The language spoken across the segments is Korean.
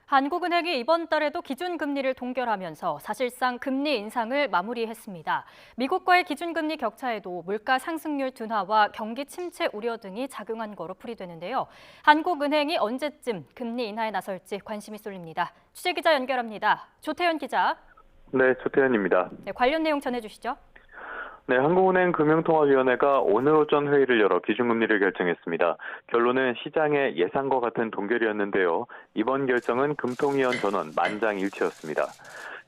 한국은행이 이번 달에도 기준금리를 동결하면서 사실상 금리 인상을 마무리했습니다. 미국과의 기준금리 격차에도 물가 상승률 둔화와 경기 침체 우려 등이 작용한 거로 풀이되는데요. 한국은행이 언제쯤 금리 인하에 나설지 관심이 쏠립니다. 취재기자 연결합니다. 조태현 기자. 네, 조태현입니다. 네, 관련 내용 전해주시죠. 네, 한국은행 금융통화위원회가 오늘 오전 회의를 열어 기준금리를 결정했습니다. 결론은 시장의 예상과 같은 동결이었는데요. 이번 결정은 금통위원 전원 만장일치였습니다.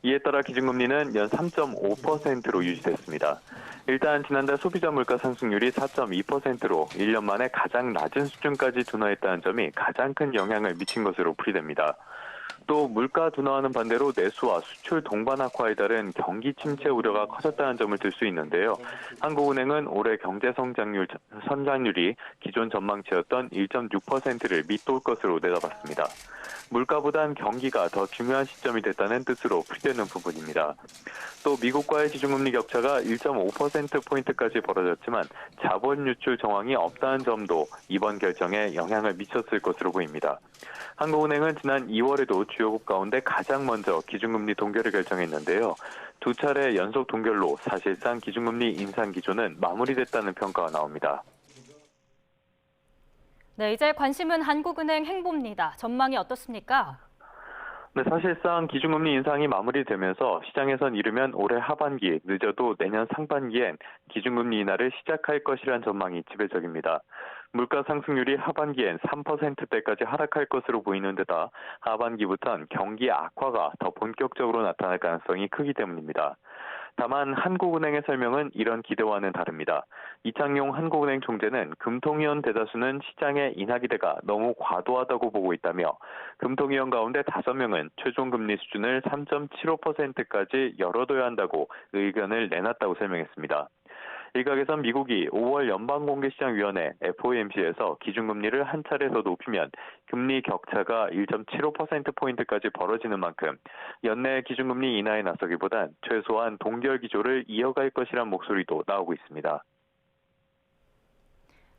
이에 따라 기준금리는 연 3.5%로 유지됐습니다. 일단 지난달 소비자 물가 상승률이 4.2%로 1년 만에 가장 낮은 수준까지 둔화했다는 점이 가장 큰 영향을 미친 것으로 풀이됩니다. 또 물가 둔화와는 반대로 내수와 수출 동반 악화에 따른 경기 침체 우려가 커졌다는 점을 들 수 있는데요. 한국은행은 올해 경제 성장률이 기존 전망치였던 1.6%를 밑돌 것으로 내다봤습니다. 물가보단 경기가 더 중요한 시점이 됐다는 뜻으로 풀이되는 부분입니다. 또 미국과의 기준금리 격차가 1.5%포인트까지 벌어졌지만 자본 유출 정황이 없다는 점도 이번 결정에 영향을 미쳤을 것으로 보입니다. 한국은행은 지난 2월에도 주요국 가운데 가장 먼저 기준금리 동결을 결정했는데요. 두 차례 연속 동결로 사실상 기준금리 인상 기조는 마무리됐다는 평가가 나옵니다. 네, 이제 관심은 한국은행 행보입니다. 전망이 어떻습니까? 네, 사실상 기준금리 인상이 마무리되면서 시장에선 이르면 올해 하반기, 늦어도 내년 상반기엔 기준금리 인하를 시작할 것이란 전망이 지배적입니다. 물가 상승률이 하반기엔 3%대까지 하락할 것으로 보이는 데다 하반기부터는 경기 악화가 더 본격적으로 나타날 가능성이 크기 때문입니다. 다만 한국은행의 설명은 이런 기대와는 다릅니다. 이창용 한국은행 총재는 금통위원 대다수는 시장의 인하 기대가 너무 과도하다고 보고 있다며 금통위원 가운데 5명은 최종금리 수준을 3.75%까지 열어둬야 한다고 의견을 내놨다고 설명했습니다. 일각에선 미국이 5월 연방공개시장위원회 FOMC에서 기준금리를 한 차례 더 높이면 금리 격차가 1.75%포인트까지 벌어지는 만큼 연내 기준금리 인하에 나서기보단 최소한 동결 기조를 이어갈 것이란 목소리도 나오고 있습니다.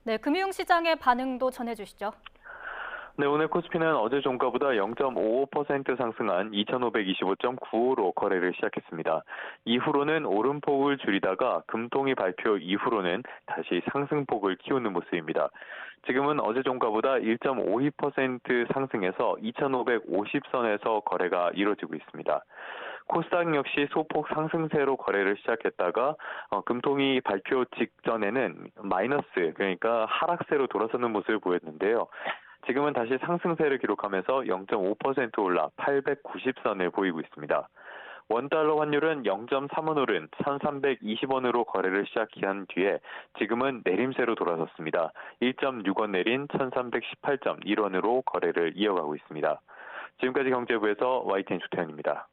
네, 금융시장의 반응도 전해주시죠. 네, 오늘 코스피는 어제 종가보다 0.55% 상승한 2,525.95로 거래를 시작했습니다. 이후로는 오름폭을 줄이다가 금통위 발표 이후로는 다시 상승폭을 키우는 모습입니다. 지금은 어제 종가보다 1.52% 상승해서 2,550선에서 거래가 이루어지고 있습니다. 코스닥 역시 소폭 상승세로 거래를 시작했다가 금통위 발표 직전에는 마이너스, 그러니까 하락세로 돌아서는 모습을 보였는데요. 지금은 다시 상승세를 기록하면서 0.5% 올라 890선을 보이고 있습니다. 원달러 환율은 0.3원 오른 1,320원으로 거래를 시작한 뒤에 지금은 내림세로 돌아섰습니다. 1.6원 내린 1,318.1원으로 거래를 이어가고 있습니다. 지금까지 경제부에서 YTN 조태현입니다.